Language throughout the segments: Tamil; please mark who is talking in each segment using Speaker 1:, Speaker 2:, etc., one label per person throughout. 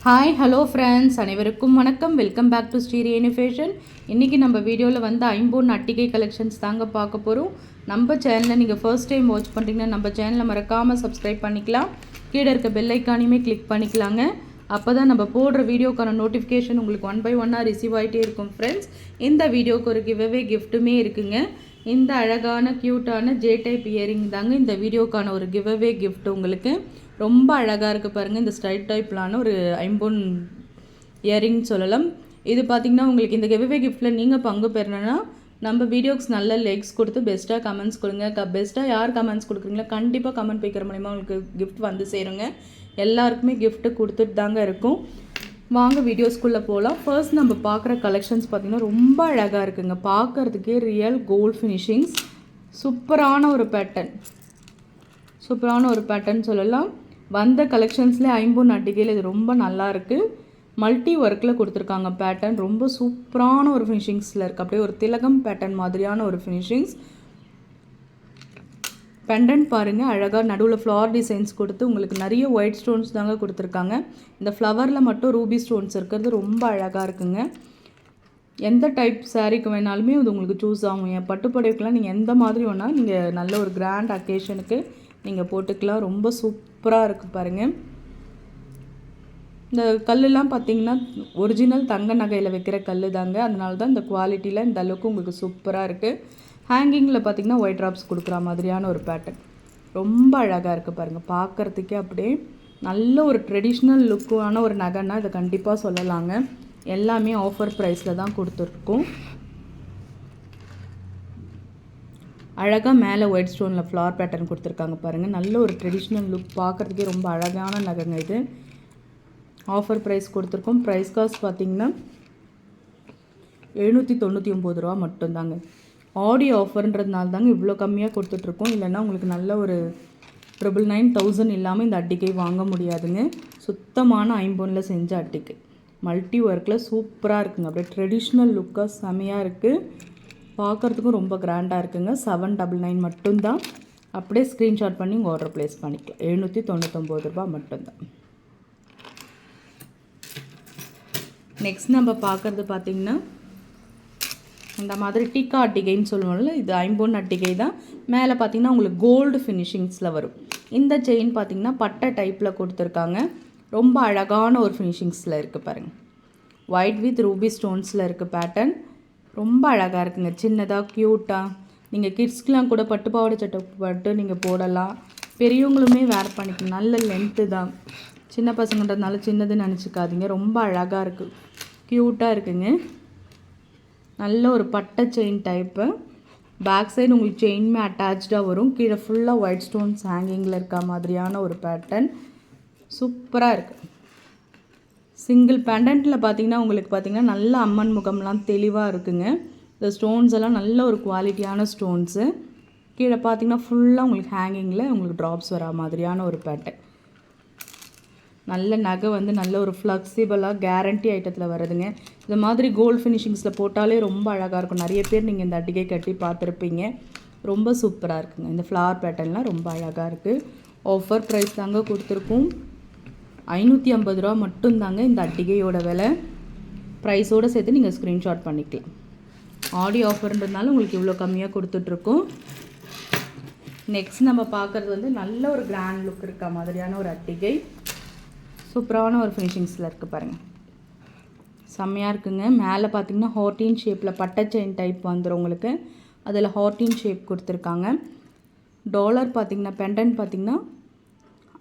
Speaker 1: ஹாய் ஹலோ ஃப்ரெண்ட்ஸ், அனைவருக்கும் வணக்கம். Welcome back to Srirenu fashion. இன்றைக்கி நம்ம வீடியோவில் வந்து ஐம்பொன் அட்டிகை கலெக்ஷன்ஸ் தாங்க பார்க்க போகிறோம். நம்ம சேனலை நீங்கள் ஃபர்ஸ்ட் டைம் வாட்ச் பண்ணுறீங்கன்னா நம்ம சேனலை மறக்காமல் சப்ஸ்கிரைப் பண்ணிக்கலாம். கீழே இருக்க பெல் ஐக்கானையுமே கிளிக் பண்ணிக்கலாங்க. அப்போ தான் நம்ம போடுற வீடியோக்கான நோட்டிஃபிகேஷன் உங்களுக்கு 1 by 1 ரிசீவ் ஆகிட்டே இருக்கும். ஃப்ரெண்ட்ஸ், இந்த வீடியோக்கு ஒரு கிவ்அவே கிஃப்ட்டுமே இருக்குங்க. இந்த அழகான க்யூட்டான ஜே டைப் இயரிங் தாங்க இந்த வீடியோக்கான ஒரு கிவ்அவே கிஃப்ட். உங்களுக்கு ரொம்ப அழகாக இருக்குது பாருங்கள். இந்த ஸ்ட்ரைட் டைப்லான ஒரு ஐம்பொன் இயரிங் சொல்லலாம். இது பார்த்திங்கன்னா உங்களுக்கு இந்த கிவ்அவே கிஃப்ட்டில் நீங்கள் பங்கு பெறணுன்னா நம்ம வீடியோக்கு நல்ல லைக்ஸ் கொடுத்து பெஸ்ட்டாக கமெண்ட்ஸ் கொடுங்க. பெஸ்ட்டாக யார் கமெண்ட்ஸ் கொடுக்குறீங்களோ கண்டிப்பாக கமெண்ட் வைக்கிற மூலிமா உங்களுக்கு கிஃப்ட் வந்து சேருங்க. எல்லாருக்குமே கிஃப்ட்டு கொடுத்துட்டு தாங்க இருக்கும். வாங்க வீடியோஸ்குள்ளே போகலாம். ஃபர்ஸ்ட் நம்ம பார்க்குற கலெக்ஷன்ஸ் பார்த்திங்கன்னா ரொம்ப அழகாக இருக்குங்க. பார்க்குறதுக்கே ரியல் கோல்ட் ஃபினிஷிங்ஸ், சூப்பரான ஒரு பேட்டர்ன் சொல்லலாம். வந்த கலெக்ஷன்ஸ்லேயே ஐம்பொன் அட்டிகையில் இது ரொம்ப நல்லா இருக்குது. மல்டி ஒர்க்கில் கொடுத்துருக்காங்க. பேட்டர்ன் ரொம்ப சூப்பரான ஒரு ஃபினிஷிங்ஸில் இருக்குது. அப்படியே ஒரு திலகம் பேட்டர்ன் மாதிரியான ஒரு ஃபினிஷிங்ஸ். பெண்டன்ட் பாருங்கள், அழகாக நடுவில் ஃப்ளவர் டிசைன்ஸ் கொடுத்து உங்களுக்கு நிறைய ஒயிட் ஸ்டோன்ஸ் தாங்க கொடுத்துருக்காங்க. இந்த ஃப்ளவரில் மட்டும் ரூபி ஸ்டோன்ஸ் இருக்கிறது ரொம்ப அழகாக இருக்குங்க. எந்த டைப் சாரீக்கு வேணாலுமே இது உங்களுக்கு சூஸ் ஆகும். என் பட்டுப்படைவுக்கெலாம் நீங்கள் எந்த மாதிரி வேணால் நீங்கள் நல்ல ஒரு கிராண்ட் அக்கேஷனுக்கு நீங்கள் போட்டுக்கலாம். ரொம்ப சூப்பராக இருக்குது பாருங்கள். இந்த கல்லெலாம் பார்த்திங்கன்னா ஒரிஜினல் தங்க நகையில் வைக்கிற கல் தாங்க. அதனால தான் இந்த குவாலிட்டியில் இந்த அளவுக்கு உங்களுக்கு சூப்பராக இருக்குது. ஹேங்கிங்கில் பார்த்திங்கன்னா ஒயிட் ட்ராப்ஸ் கொடுக்குற மாதிரியான ஒரு பேட்டர்ன் ரொம்ப அழகாக இருக்குது பாருங்கள். பார்க்குறதுக்கே அப்படியே நல்ல ஒரு ட்ரெடிஷ்னல் லுக்கான ஒரு நகைன்னா இதை கண்டிப்பாக சொல்லலாங்க. எல்லாமே ஆஃபர் ப்ரைஸில் தான் கொடுத்துருக்கோம். அழகாக மேலே ஒயிட் ஸ்டோனில் ஃப்ளவர் பேட்டர்ன் கொடுத்துருக்காங்க பாருங்கள். நல்ல ஒரு ட்ரெடிஷ்னல் லுக், பார்க்குறதுக்கே ரொம்ப அழகான நகைங்க இது. ஆஃபர் ப்ரைஸ் கொடுத்துருக்கோம். ப்ரைஸ் காஸ்ட் பார்த்திங்கன்னா 799 ரூபா மட்டும்தாங்க. ஆடியோ ஆஃபர்ன்றதுனால தாங்க இவ்வளோ கம்மியாக கொடுத்துட்ருக்கோம். இல்லைன்னா உங்களுக்கு நல்ல ஒரு 999,000 இல்லாமல் இந்த அட்டிகை வாங்க முடியாதுங்க. சுத்தமான ஐம்பொனில் செஞ்ச அட்டிகை, மல்டி ஒர்க்கில் சூப்பராக இருக்குங்க. அப்படியே ட்ரெடிஷ்னல் லுக்காக செமையாக இருக்குது. பார்க்குறதுக்கும் ரொம்ப கிராண்டாக இருக்குங்க. 799 மட்டும்தான். அப்படியே ஸ்க்ரீன்ஷாட் பண்ணி உங்கள் ஆர்டர் ப்ளேஸ் பண்ணிக்கலாம். 799 ரூபா மட்டும்தான். நெக்ஸ்ட் நம்ம பார்க்குறது பார்த்திங்கன்னா இந்த மாதிரி டீக்கா அட்டிகைன்னு சொல்லுவோம்ல, இது ஐம்பொன் அட்டிகை தான். மேலே பார்த்திங்கன்னா உங்களுக்கு கோல்டு ஃபினிஷிங்ஸில் வரும். இந்த செயின் பார்த்திங்கன்னா பட்டை டைப்பில் கொடுத்துருக்காங்க. ரொம்ப அழகான ஒரு ஃபினிஷிங்ஸில் இருக்குது பாருங்கள். ஒயிட் வித் ரூபி ஸ்டோன்ஸில் இருக்குது பேட்டர்ன். ரொம்ப அழகாக இருக்குங்க. சின்னதாக க்யூட்டாக நீங்கள் கிட்ஸ்க்கெலாம் கூட பட்டு பாவாடை சட்டை பட்டு நீங்கள் போடலாம். பெரியவங்களுமே வேர் பண்ணிக்கலாம். நல்ல லென்த்து தான். சின்ன பசங்கன்றதுனால சின்னதுன்னு நினச்சிக்காதீங்க. ரொம்ப அழகாக இருக்குது, க்யூட்டாக இருக்குங்க. நல்ல ஒரு பட்டை செயின் டைப்பு. பேக் சைடு உங்களுக்கு செயின்மே அட்டாச்சாக வரும். கீழே ஃபுல்லாக ஒயிட் ஸ்டோன்ஸ் ஹேங்கிங்கில் இருக்க மாதிரியான ஒரு பேட்டர்ன் சூப்பராக இருக்குது. சிங்கிள் பெண்டன்ட்டில் பார்த்திங்கன்னா உங்களுக்கு பார்த்திங்கன்னா நல்ல அம்மன் முகம்லாம் தெளிவாக இருக்குங்க. இந்த ஸ்டோன்ஸ் எல்லாம் நல்ல ஒரு குவாலிட்டியான ஸ்டோன்ஸு. கீழே பார்த்திங்கன்னா ஃபுல்லாக உங்களுக்கு ஹேங்கிங்கில் உங்களுக்கு ட்ராப்ஸ் வரா மாதிரியான ஒரு பேட்டர்ன். நல்ல நகை வந்து நல்ல ஒரு ஃப்ளெக்சிபிளாக கேரண்டி ஐட்டத்தில் வருதுங்க. இந்த மாதிரி கோல்டு ஃபினிஷிங்ஸில் போட்டாலே ரொம்ப அழகாக இருக்கும். நிறைய பேர் நீங்கள் இந்த அட்டிகை கட்டி பார்த்துருப்பீங்க. ரொம்ப சூப்பராக இருக்குங்க. இந்த ஃப்ளவர் பேட்டர்ன்லாம் ரொம்ப அழகாக இருக்குது. ஆஃபர் ப்ரைஸ் தாங்க கொடுத்துருக்கோம். 550 ரூபா மட்டும்தாங்க இந்த அட்டிகையோட விலை. ப்ரைஸோடு சேர்த்து நீங்கள் ஸ்க்ரீன்ஷாட் பண்ணிக்கலாம். ஆடியோ ஆஃபர்ன்றதுனால உங்களுக்கு இவ்வளோ கம்மியாக கொடுத்துட்ருக்கோம். நெக்ஸ்ட் நம்ம பார்க்குறது வந்து நல்ல ஒரு கிராண்ட் லுக் இருக்க மாதிரியான ஒரு அட்டிகை. சூப்பரான ஒரு ஃபினிஷிங்ஸில் இருக்குது பாருங்கள். செம்மையாக இருக்குங்க. மேலே பார்த்திங்கன்னா ஹார்டின் ஷேப்பில் பட்டை செயின் டைப் வந்துடும் உங்களுக்கு. அதில் ஹார்டின் ஷேப் கொடுத்துருக்காங்க. டாலர் பார்த்திங்கன்னா பெண்டன்ட் பார்த்திங்கன்னா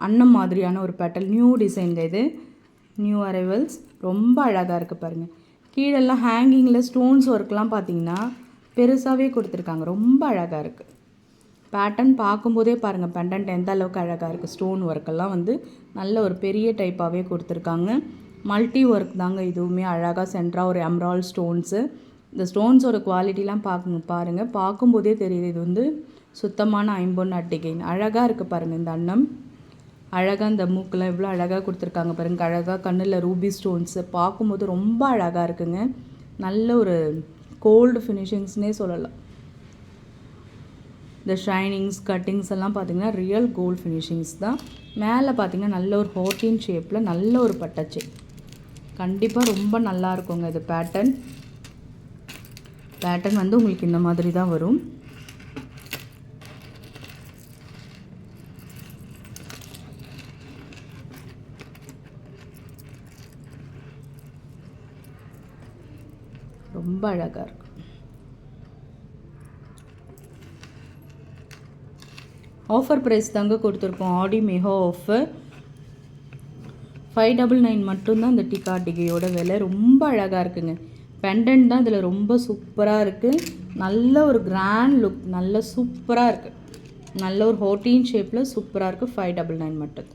Speaker 1: அன்னம் மாதிரியான ஒரு பேட்டர்ன். நியூ டிசைனுங்க இது, நியூ அரைவல்ஸ். ரொம்ப அழகாக இருக்குது பாருங்கள். கீழெல்லாம் ஹேங்கிங்கில் ஸ்டோன்ஸ் ஒர்க்லாம் பார்த்திங்கன்னா பெருசாகவே கொடுத்துருக்காங்க. ரொம்ப அழகாக இருக்குது பேட்டர்ன். பார்க்கும்போதே பாருங்கள் பெண்டன்ட் எந்த அளவுக்கு அழகாக இருக்குது. ஸ்டோன் ஒர்க்கெல்லாம் வந்து நல்ல ஒரு பெரிய டைப்பாகவே கொடுத்துருக்காங்க. மல்டி ஒர்க் தாங்க இதுவுமே. அழகாக சென்டராக ஒரு எம்ரால் ஸ்டோன்ஸு. இந்த ஸ்டோன்ஸோட குவாலிட்டிலாம் பாருங்கள். பார்க்கும்போதே தெரியுது இது வந்து சுத்தமான ஐம்பொன் அட்டிகைன்னு. அழகாக இருக்குது பாருங்கள். இந்த அன்னம் அழகாக, இந்த மூக்கெலாம் எவ்வளோ அழகாக கொடுத்துருக்காங்க பாருங்கள். அழகாக கண்ணில் ரூபி ஸ்டோன்ஸு பார்க்கும்போது ரொம்ப அழகாக இருக்குங்க. நல்ல ஒரு கோல்டு ஃபினிஷிங்ஸ்னே சொல்லலாம். இந்த ஷைனிங்ஸ் கட்டிங்ஸ் எல்லாம் பார்த்திங்கன்னா ரியல் கோல்ட் ஃபினிஷிங்ஸ் தான். மேலே பார்த்திங்கன்னா நல்ல ஒரு ஹார்டின் ஷேப்பில் நல்ல ஒரு பட்டை செயின். கண்டிப்பாக ரொம்ப நல்லா இருக்குங்க இது பேட்டர்ன் வந்து உங்களுக்கு இந்த மாதிரி தான் வரும். ரொம்ப அழகாக இருக்கும். ஆஃபர் ப்ரைஸ் தாங்க கொடுத்துருக்கோம். ஆடி மெகா ஆஃபர் 599 மட்டும்தான் இந்த டிகாட்டிகையோட விலை. ரொம்ப அழகாக இருக்குங்க. பெண்டன்ட் தான் இதில் ரொம்ப சூப்பராக இருக்குது. நல்ல ஒரு கிராண்ட் லுக், நல்ல சூப்பராக இருக்குது. நல்ல ஒரு ஹோட்டீன் ஷேப்பில் சூப்பராக இருக்குது. 599 மட்டும்.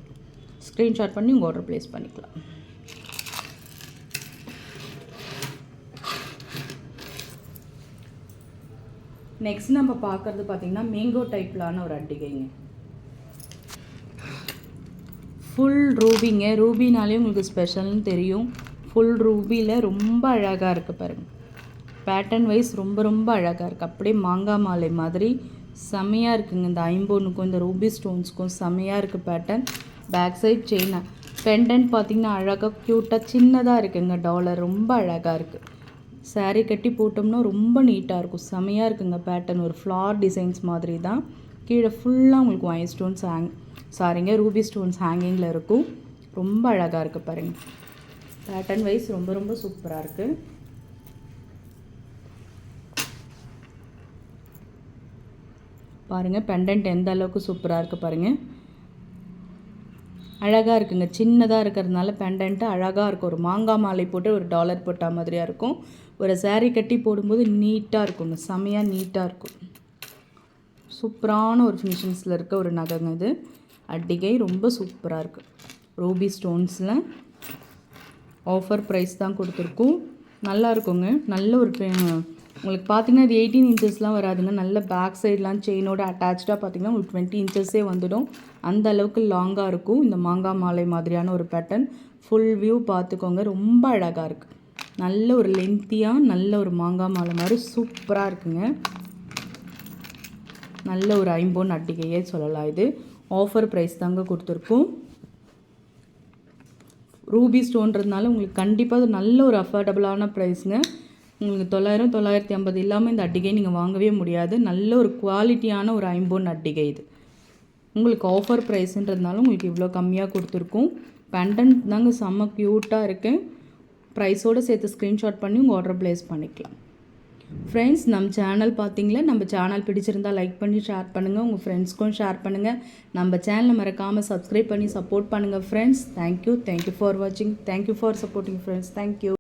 Speaker 1: ஸ்க்ரீன்ஷாட் பண்ணி உங்கள் ஆர்டர் ப்ளேஸ் பண்ணிக்கலாம். நெக்ஸ்ட் நம்ம பார்க்குறது பார்த்திங்கன்னா மேங்கோ டைப்லான ஒரு அட்டிகைங்க. ஃபுல் ரூபிங்க. ரூபினாலே உங்களுக்கு ஸ்பெஷல்னு தெரியும். ஃபுல் ரூபியில் ரொம்ப அழகாக இருக்குது பாருங்கள். பேட்டர்ன் வைஸ் ரொம்ப ரொம்ப அழகாக இருக்குது. அப்படியே மாங்காய் மாலை மாதிரி செம்மையாக இருக்குங்க. இந்த ஐம்பொன்னுக்கும் இந்த ரூபி ஸ்டோன்ஸுக்கும் செம்மையாக இருக்குது pattern. Back side chain pendant பார்த்திங்கன்னா அழகாக க்யூட்டாக சின்னதாக இருக்குங்க. டாலர் ரொம்ப அழகாக இருக்குது. சாரீ கட்டி போட்டோம்னா ரொம்ப நீட்டாக இருக்கும். செமையாக இருக்குங்க பேட்டர்ன். ஒரு ஃப்ளார் டிசைன்ஸ் மாதிரி தான். கீழே ஃபுல்லாக உங்களுக்கு ஒயின் ஸ்டோன்ஸ் ரூபி ஸ்டோன்ஸ் ஹேங்கிங்கில் இருக்கும். ரொம்ப அழகாக இருக்குது பாருங்கள். பேட்டர்ன் வைஸ் ரொம்ப ரொம்ப சூப்பராக இருக்குது. பாருங்கள் பெண்டன்ட் எந்த அளவுக்கு சூப்பராக இருக்குது பாருங்கள். அழகாக இருக்குங்க. சின்னதாக இருக்கிறதுனால பெண்டன்ட்டு அழகாக இருக்கும். ஒரு மாங்காய் மாலை போட்டு ஒரு டாலர் போட்ட மாதிரியாக இருக்கும். ஒரு சாரீ கட்டி போடும்போது நீட்டாக இருக்குங்க. செமையாக நீட்டாக இருக்கும். சூப்பரான ஒரு ஃபினிஷிங்ஸில் இருக்க ஒரு நகைங்க இது. அட்டிகை ரொம்ப சூப்பராக இருக்குது. ரூபி ஸ்டோன்ஸில் ஆஃபர் ப்ரைஸ் தான் கொடுத்துருக்கோம். நல்லா இருக்குங்க. நல்ல ஒரு உங்களுக்கு பார்த்திங்கன்னா இது 18 இன்ச்சஸ்லாம் வராதுங்க. நல்ல பேக் சைட்லாம் செயினோட அட்டாச்சாக பார்த்திங்கன்னா உங்களுக்கு 20 இன்ச்சஸே வந்துடும். அந்த அளவுக்கு லாங்காக இருக்கும். இந்த மாங்காய் மாலை மாதிரியான ஒரு பேட்டர்ன் ஃபுல் வியூ பார்த்துக்கோங்க. ரொம்ப அழகாக இருக்குது. நல்ல ஒரு லென்த்தியாக நல்ல ஒரு மாங்காய் மாலை மாதிரி சூப்பராக இருக்குங்க. நல்ல ஒரு ஐம்பொன் அட்டிகையே சொல்லலாம். இது ஆஃபர் ப்ரைஸ் தாங்க கொடுத்துருக்கோம். ரூபி ஸ்டோன்றதுனால உங்களுக்கு கண்டிப்பாக அது நல்ல ஒரு அஃபோர்டபுளான ப்ரைஸுங்க. உங்களுக்கு 900 950 இல்லாமல் இந்த அட்டிகை நீங்கள் வாங்கவே முடியாது. நல்ல ஒரு குவாலிட்டியான ஒரு ஐம்பொன் அட்டிகை இது. உங்களுக்கு ஆஃபர் ப்ரைஸுன்றதுனால உங்களுக்கு இவ்வளோ கம்மியாக கொடுத்துருக்கோம். பெண்டன்ட் தாங்க செம்ம க்யூட்டாக இருக்குது. ப்ரைஸோடு சேர்த்து ஸ்க்ரீன்ஷாட் பண்ணி உங்கள் ஆர்டர் ப்ளேஸ் பண்ணிக்கலாம். ஃப்ரெண்ட்ஸ், நம்ம சேனல் பார்த்தீங்களா? நம்ம சேனல் பிடிச்சிருந்தால் லைக் பண்ணி ஷேர் பண்ணுங்கள். உங்கள் ஃப்ரெண்ட்ஸ்க்கும் ஷேர் பண்ணுங்கள். நம்ம சேனலை மறக்காமல் சப்ஸ்கிரைப் பண்ணி சப்போர்ட் பண்ணுங்கள் ஃப்ரெண்ட்ஸ். தேங்க்யூ ஃபார் வாட்சிங். Thank you for supporting friends. Thank you.